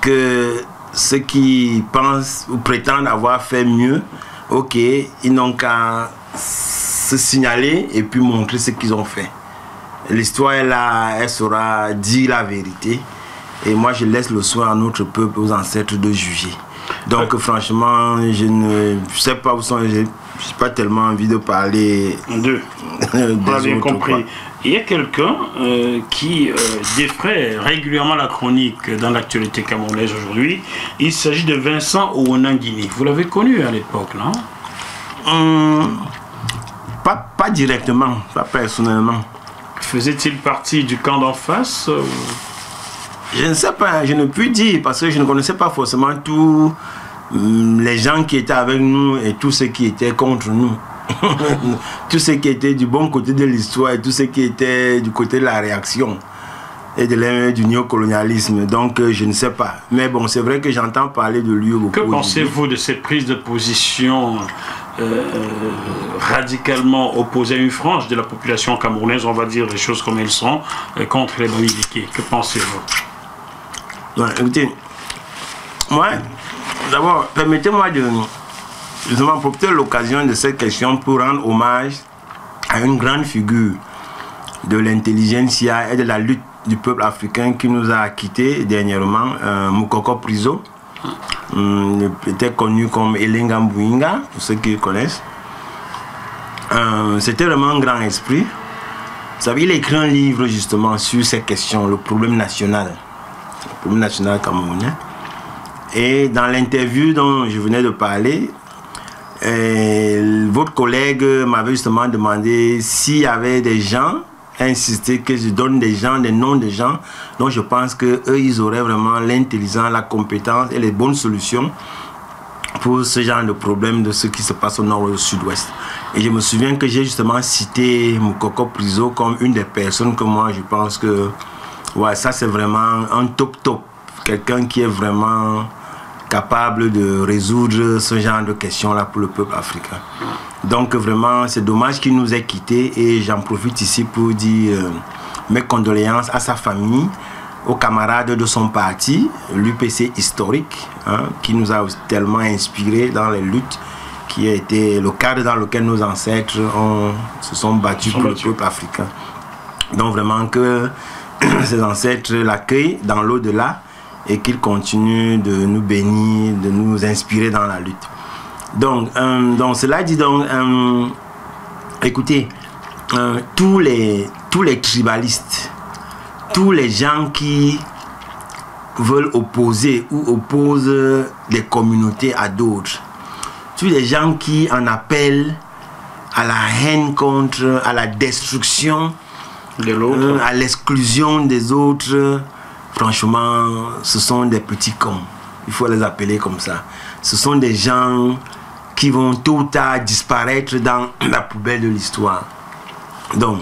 que ceux qui pensent ou prétendent avoir fait mieux, ok, ils n'ont qu'à se signaler et puis montrer ce qu'ils ont fait. L'histoire est là, elle saura dire la vérité. Et moi, je laisse le soin à notre peuple, aux ancêtres de juger. Donc, franchement, je ne sais pas où sont. Je n'ai pas tellement envie de parler d'eux. On a bien compris. Il y a quelqu'un qui défraie régulièrement la chronique dans l'actualité camerounaise aujourd'hui. Il s'agit de Vincent Ouonanguini. Vous l'avez connu à l'époque, non? Pas directement, pas personnellement. Faisait-il partie du camp d'en face Je ne sais pas, je ne puis dire, parce que je ne connaissais pas forcément tous les gens qui étaient avec nous et tous ceux qui étaient contre nous. Tous ceux qui étaient du bon côté de l'histoire et tous ceux qui étaient du côté de la réaction et du néocolonialisme. Donc je ne sais pas. Mais bon, c'est vrai que j'entends parler de lui beaucoup. Que pensez-vous de cette prise de position radicalement opposée à une frange de la population camerounaise, on va dire les choses comme elles sont, contre les Bamileke? Que pensez-vous? Ouais, écoutez, moi, d'abord, permettez-moi de justement profiter de l'occasion de cette question pour rendre hommage à une grande figure de l'intelligentsia et de la lutte du peuple africain qui nous a quittés dernièrement, Mukoko Priso, était connu comme Elenga Mbouinga, pour ceux qui le connaissent. C'était vraiment un grand esprit. Vous savez, il a écrit un livre justement sur ces questions, le problème national camerounais. Et dans l'interview dont je venais de parler, votre collègue m'avait justement demandé s'il y avait des gens, insisté que je donne des noms de gens dont je pense qu'eux, ils auraient vraiment l'intelligence, la compétence et les bonnes solutions pour ce genre de problème de ce qui se passe au nord et au sud-ouest. Et je me souviens que j'ai justement cité Mukoko Priso comme une des personnes que moi je pense que ouais, ça c'est vraiment un top, quelqu'un qui est vraiment capable de résoudre ce genre de questions-là pour le peuple africain. Donc vraiment, c'est dommage qu'il nous ait quittés et j'en profite ici pour dire mes condoléances à sa famille, aux camarades de son parti, l'UPC historique, hein, qui nous a tellement inspirés dans les luttes, qui a été le cadre dans lequel nos ancêtres se sont battus pour le peuple africain. Donc vraiment que ces ancêtres l'accueillent dans l'au-delà et qu'ils continuent de nous bénir, de nous inspirer dans la lutte. Donc cela dit donc, écoutez, tous les tribalistes, tous les gens qui veulent opposer ou opposent des communautés à d'autres, tous les gens qui en appellent à la haine à la destruction de l'autre, à l'exclusion des autres, franchement, ce sont des petits cons. Il faut les appeler comme ça. Ce sont des gens qui vont tôt ou tard disparaître dans la poubelle de l'histoire. Donc,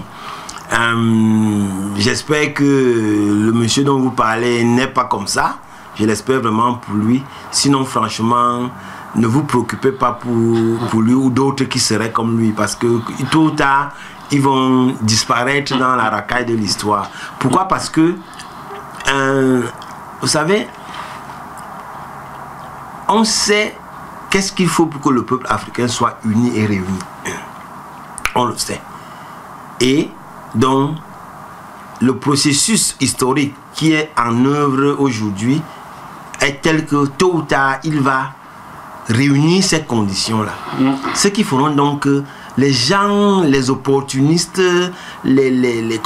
j'espère que le monsieur dont vous parlez n'est pas comme ça. Je l'espère vraiment pour lui. Sinon, franchement, ne vous préoccupez pas pour lui ou d'autres qui seraient comme lui. Parce que tôt ou tard, ils vont disparaître dans la racaille de l'histoire. Pourquoi? Parce que, vous savez, on sait qu'est-ce qu'il faut pour que le peuple africain soit uni et réuni. On le sait. Et donc, le processus historique qui est en œuvre aujourd'hui est tel que tôt ou tard, il va réunir ces conditions-là. Ce qui feront donc que les gens, les opportunistes, les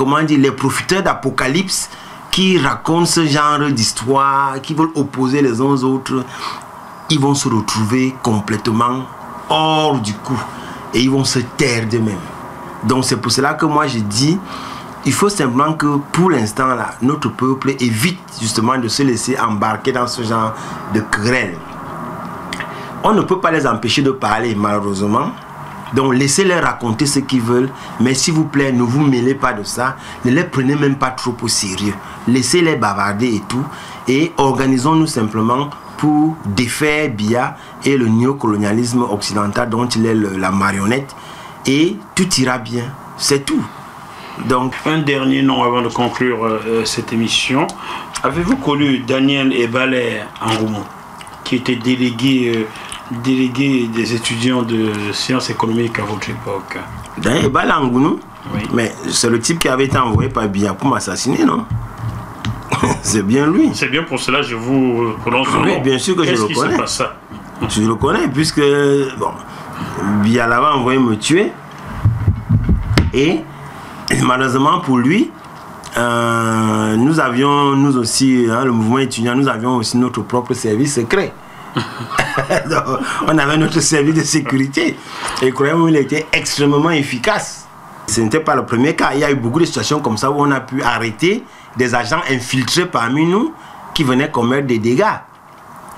profiteurs d'Apocalypse qui racontent ce genre d'histoire, qui veulent opposer les uns aux autres, ils vont se retrouver complètement hors du coup et ils vont se taire d'eux-mêmes. Donc c'est pour cela que moi je dis, il faut simplement que pour l'instant là, notre peuple évite justement de se laisser embarquer dans ce genre de querelle. On ne peut pas les empêcher de parler malheureusement. Donc laissez-les raconter ce qu'ils veulent, mais s'il vous plaît, ne vous mêlez pas de ça, ne les prenez même pas trop au sérieux. Laissez-les bavarder et tout, et organisons-nous simplement pour défaire Biya et le néocolonialisme occidental dont il est la marionnette, et tout ira bien, c'est tout. Donc, un dernier nom avant de conclure cette émission. Avez-vous connu Daniel Ebale Angoumou, qui était délégué des étudiants de sciences économiques à votre époque? Daniel Ebale Angoumou? Oui. Mais c'est le type qui avait été envoyé par Biya pour m'assassiner, non? C'est bien lui. C'est bien pour cela que je vous prononce. Oui, bien sûr que je le connais. Passe ça? Je le connais puisque bon, Biya l'avait envoyé me tuer. Et malheureusement pour lui, nous avions, nous aussi, hein, le mouvement étudiant, nous avions aussi notre propre service secret. Donc, on avait notre service de sécurité. Et croyez-moi, il était extrêmement efficace. Ce n'était pas le premier cas. Il y a eu beaucoup de situations comme ça où on a pu arrêter des agents infiltrés parmi nous qui venaient commettre des dégâts.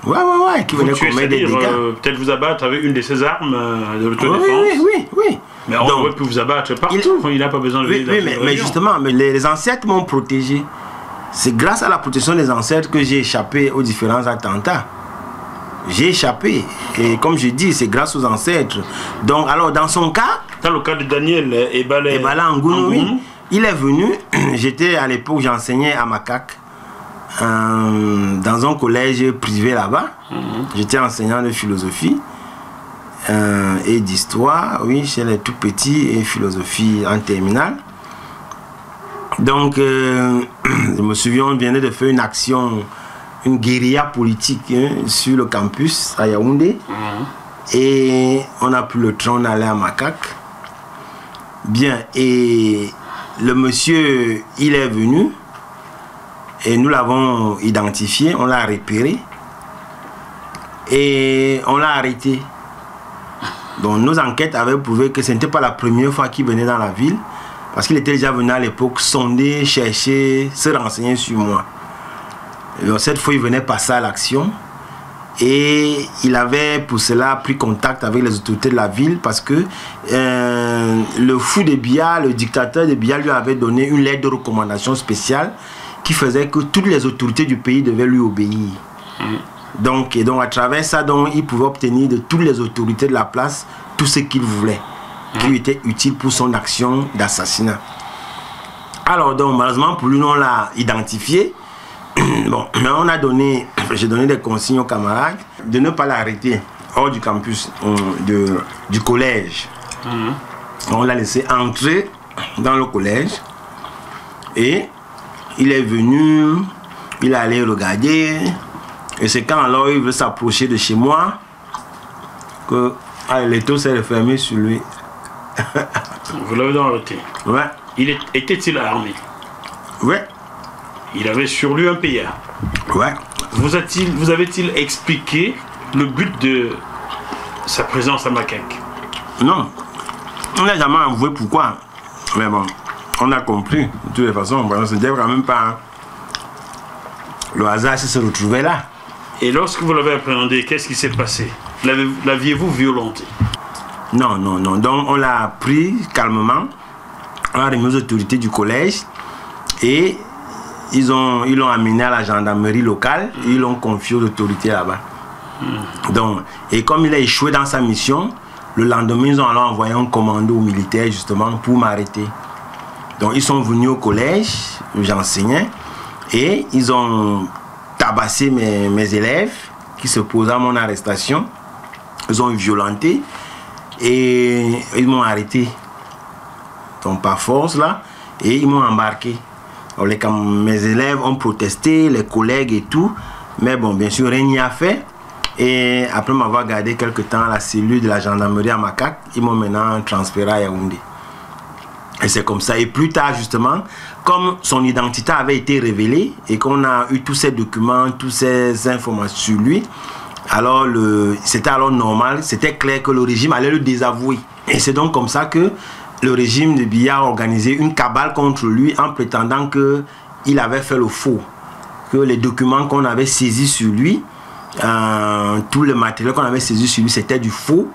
Ouais, qui venaient commettre des dégâts. Peut-être vous abattre avec une de ces armes de l'autodéfense. Oui. Mais on aurait pu vous abattre partout. Il n'a pas besoin de venir. Oui, mais justement, les ancêtres m'ont protégé. C'est grâce à la protection des ancêtres que j'ai échappé aux différents attentats. J'ai échappé. Et comme je dis, c'est grâce aux ancêtres. Donc, alors, dans son cas... Dans le cas de Daniel Ebale Angoumou, oui. Il est venu, j'étais à l'époque, j'enseignais à Makak, dans un collège privé là-bas. J'étais enseignant de philosophie et d'histoire, oui, chez les tout petits, et philosophie en terminale. Donc, je me souviens, on venait de faire une action, une guérilla politique sur le campus à Yaoundé. Et on a pris le train, on allait à Macaque. Bien, et le monsieur, il est venu. Et nous l'avons identifié, on l'a repéré. Et on l'a arrêté. Donc nos enquêtes avaient prouvé que ce n'était pas la première fois qu'il venait dans la ville. Parce qu'il était déjà venu à l'époque sonder, chercher, se renseigner sur moi. Et donc, cette fois, il venait passer à l'action. Et il avait pour cela pris contact avec les autorités de la ville parce que le fou de Biya, le dictateur de Biya, lui avait donné une lettre de recommandation spéciale qui faisait que toutes les autorités du pays devaient lui obéir. Donc, à travers ça, donc, il pouvait obtenir de toutes les autorités de la place tout ce qu'il voulait, qui était utile pour son action d'assassinat. Alors, donc, malheureusement, pour lui, on l'a identifié. Bon, mais on a donné, j'ai donné des consignes aux camarades de ne pas l'arrêter hors du campus, du collège. On l'a laissé entrer dans le collège et il est venu, il est allé regarder. Et c'est quand alors il veut s'approcher de chez moi que l'étau s'est refermé sur lui. Vous l'avez donc arrêté? Ouais. Était-il armé? Ouais. Il avait sur lui un PA? Ouais. Vous avait-il expliqué le but de sa présence à Macaque? Non. On n'a jamais avoué pourquoi. Mais bon, on a compris. De toutes les façons, c'était quand même pas le hasard si se retrouvait là. Et lorsque vous l'avez appréhendé, qu'est-ce qui s'est passé? L'aviez-vous violenté? Non, non, non. Donc on l'a pris calmement, on l'a remis aux autorités du collège et ils l'ont amené à la gendarmerie locale et ils l'ont confié aux autorités là-bas. Donc, et comme il a échoué dans sa mission, le lendemain, ils ont alors envoyé un commando militaire justement pour m'arrêter. Donc ils sont venus au collège, j'enseignais, et ils ont tabassé mes élèves qui se posaient à mon arrestation. Ils ont violenté et ils m'ont arrêté. Donc par force là, et ils m'ont embarqué. Alors, mes élèves ont protesté, les collègues et tout, mais bon, bien sûr, rien n'y a fait. Et après m'avoir gardé quelque temps à la cellule de la gendarmerie à Macaque, ils m'ont maintenant transféré à Yaoundé. Et c'est comme ça. Et plus tard, justement, comme son identité avait été révélée et qu'on a eu tous ces documents, toutes ces informations sur lui, alors c'était alors normal, c'était clair que le régime allait le désavouer. Et c'est donc comme ça que le régime de Biya a organisé une cabale contre lui en prétendant qu'il avait fait le faux. Que les documents qu'on avait saisis sur lui, tout le matériel qu'on avait saisi sur lui, c'était du faux.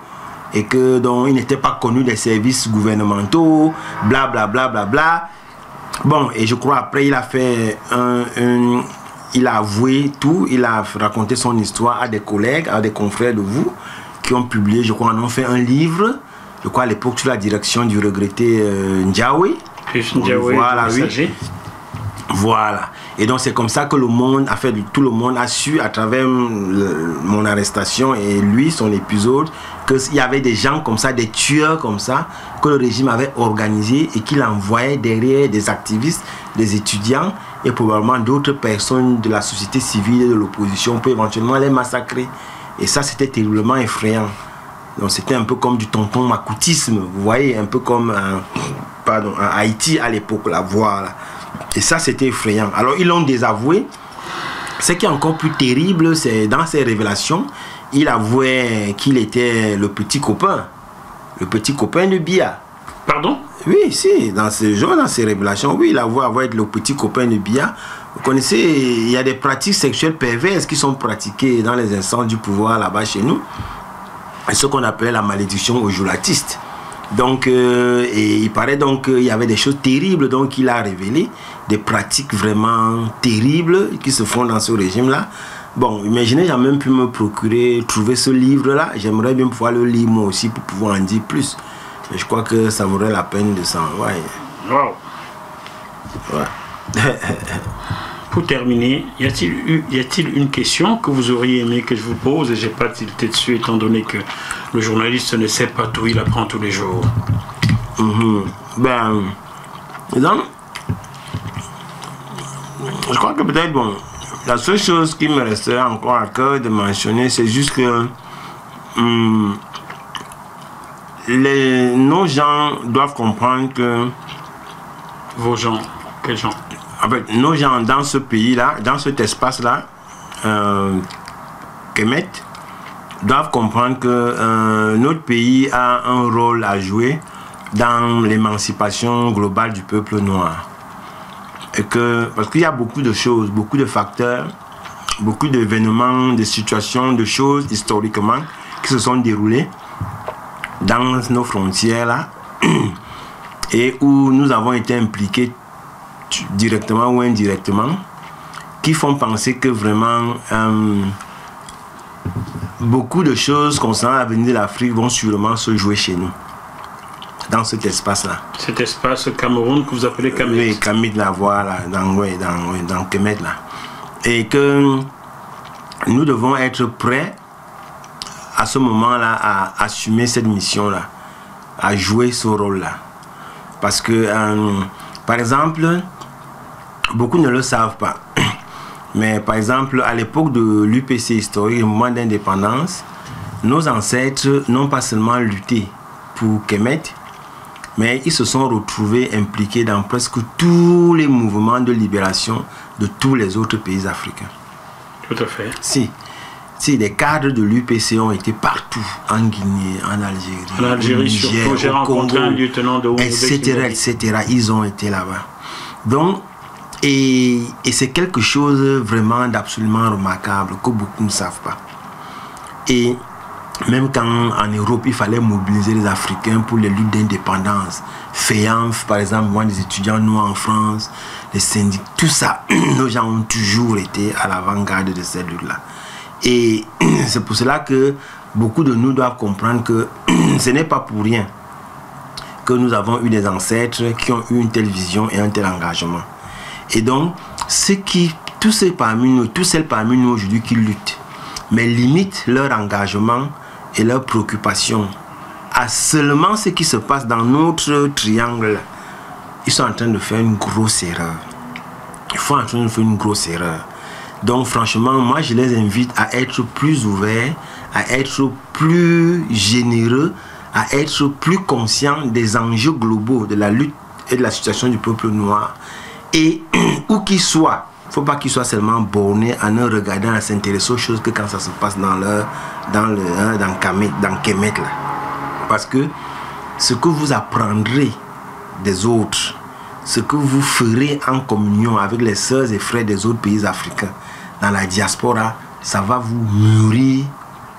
Et que donc il n'était pas connu des services gouvernementaux, bla bla bla bla bla. Bon, et je crois après il a fait il a avoué tout, il a raconté son histoire à des collègues, à des confrères de vous qui ont publié, je crois, en ont fait un livre, je crois à l'époque sous la direction du regretté Ndiawe. Voilà, oui. Voilà. Et donc c'est comme ça que le monde, en fait, tout le monde a su à travers mon arrestation et lui, son épisode, qu'il y avait des gens comme ça, des tueurs comme ça, que le régime avait organisé et qu'il envoyait derrière des activistes, des étudiants et probablement d'autres personnes de la société civile et de l'opposition pour éventuellement les massacrer. Et ça, c'était terriblement effrayant. Donc c'était un peu comme du tonton macoutisme, vous voyez, un peu comme à Haïti à l'époque, la voilà. Et ça, c'était effrayant. Alors, ils l'ont désavoué. Ce qui est encore plus terrible, c'est dans ses révélations, il avouait qu'il était le petit copain de Biya. Pardon? Oui, si, dans ces révélations, oui, il avouait avoir été le petit copain de Biya. Vous connaissez, il y a des pratiques sexuelles perverses qui sont pratiquées dans les instances du pouvoir là-bas chez nous. C'est ce qu'on appelle la malédiction ojulatiste. Donc, et il paraît donc qu'il y avait des choses terribles, donc il a révélé des pratiques vraiment terribles qui se font dans ce régime-là. Bon, imaginez, j'ai même pu me procurer, trouver ce livre-là. J'aimerais bien pouvoir le lire moi aussi pour pouvoir en dire plus. Mais je crois que ça vaudrait la peine de s'en... Ouais. Wow. Ouais. Pour terminer, y a-t-il une question que vous auriez aimé que je vous pose et j'ai pas tilté dessus étant donné que le journaliste ne sait pas tout, il apprend tous les jours. Ben, donc, Je crois que peut-être, bon, la seule chose qui me resterait encore à cœur de mentionner, c'est juste que nos gens doivent comprendre que... Vos gens, quels gens? En fait, nos gens dans ce pays-là, dans cet espace-là, Kemet, doivent comprendre que notre pays a un rôle à jouer dans l'émancipation globale du peuple noir. Et que, parce qu'il y a beaucoup de choses, beaucoup de facteurs, beaucoup d'événements, de situations, de choses historiquement qui se sont déroulées dans nos frontières là et où nous avons été impliqués directement ou indirectement, qui font penser que vraiment beaucoup de choses concernant l'avenir de l'Afrique vont sûrement se jouer chez nous, dans cet espace-là. Cet espace Cameroun que vous appelez Kemet. Oui, Kemet, la voilà, dans Kemet là. Et que nous devons être prêts à ce moment-là à assumer cette mission-là, à jouer ce rôle-là. Parce que, par exemple, beaucoup ne le savent pas. Mais par exemple, à l'époque de l'UPC historique, le moment d'indépendance, nos ancêtres n'ont pas seulement lutté pour Kemet, mais ils se sont retrouvés impliqués dans presque tous les mouvements de libération de tous les autres pays africains. Tout à fait. Si les cadres de l'UPC ont été partout, en Guinée, en Algérie, en Algérie, Niger, surtout, j'ai rencontré un lieutenant de etc., ils ont été là-bas. Donc, et c'est quelque chose vraiment d'absolument remarquable que beaucoup ne savent pas. Et même quand en Europe, il fallait mobiliser les Africains pour les luttes d'indépendance, FEANF, par exemple, moi, les étudiants noirs en France, les syndicats, tout ça, nos gens ont toujours été à l'avant-garde de cette lutte-là. Et c'est pour cela que beaucoup de nous doivent comprendre que ce n'est pas pour rien que nous avons eu des ancêtres qui ont eu une telle vision et un tel engagement. Et donc, tous celles parmi nous aujourd'hui qui luttent, mais limitent leur engagement et leur préoccupation à seulement ce qui se passe dans notre triangle, ils sont en train de faire une grosse erreur. Ils sont en train de faire une grosse erreur. Donc franchement, moi je les invite à être plus ouverts, à être plus généreux, à être plus conscients des enjeux globaux de la lutte et de la situation du peuple noir. Et où qu'ils soient, il ne faut pas qu'ils soient seulement bornés en ne regardant, à s'intéresser aux choses que quand ça se passe dans Kemet là. Parce que ce que vous apprendrez des autres, ce que vous ferez en communion avec les sœurs et frères des autres pays africains dans la diaspora, ça va vous mûrir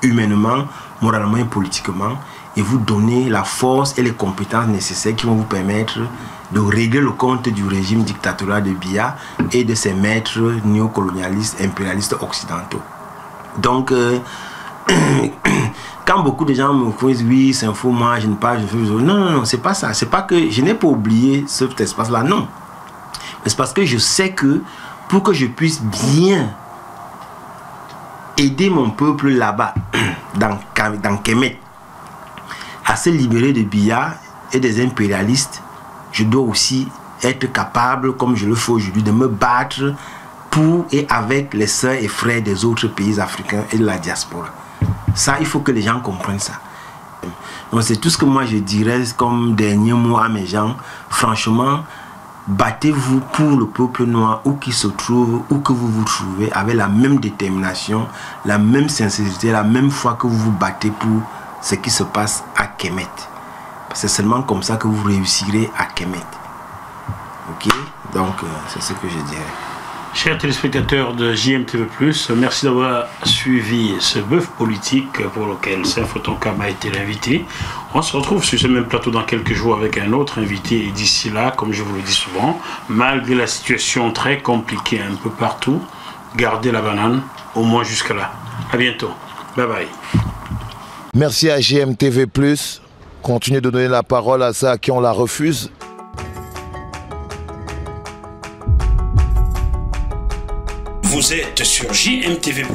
humainement, moralement et politiquement, et vous donner la force et les compétences nécessaires qui vont vous permettre de régler le compte du régime dictatorial de Biya et de ses maîtres néocolonialistes, impérialistes occidentaux. Donc, quand beaucoup de gens me disent oui, c'est un faux, moi je ne parle, je fais... Non, c'est pas ça. C'est pas que je n'ai pas oublié cet espace-là, non. Mais c'est parce que je sais que pour que je puisse bien aider mon peuple là-bas, dans Kemet, à se libérer de Biya et des impérialistes, je dois aussi être capable, comme je le fais aujourd'hui, de me battre pour et avec les sœurs et frères des autres pays africains et de la diaspora. Ça, il faut que les gens comprennent ça. Donc c'est tout ce que moi je dirais comme dernier mot à mes gens. Franchement, battez-vous pour le peuple noir où qu'il se trouve, où que vous vous trouvez, avec la même détermination, la même sincérité, la même foi que vous vous battez pour ce qui se passe à Kemet. C'est seulement comme ça que vous réussirez à Kemet. Ok? Donc c'est ce que je dirais. Chers téléspectateurs de JMTV+, merci d'avoir suivi ce bœuf politique pour lequel Symphotoncam a été l'invité. On se retrouve sur ce même plateau dans quelques jours avec un autre invité. Et d'ici là, comme je vous le dis souvent, malgré la situation très compliquée un peu partout, gardez la banane, au moins jusque là. À bientôt. Bye bye. Merci à JMTV+. Continuez de donner la parole à ceux à qui on la refuse. Vous êtes sur JMTV+.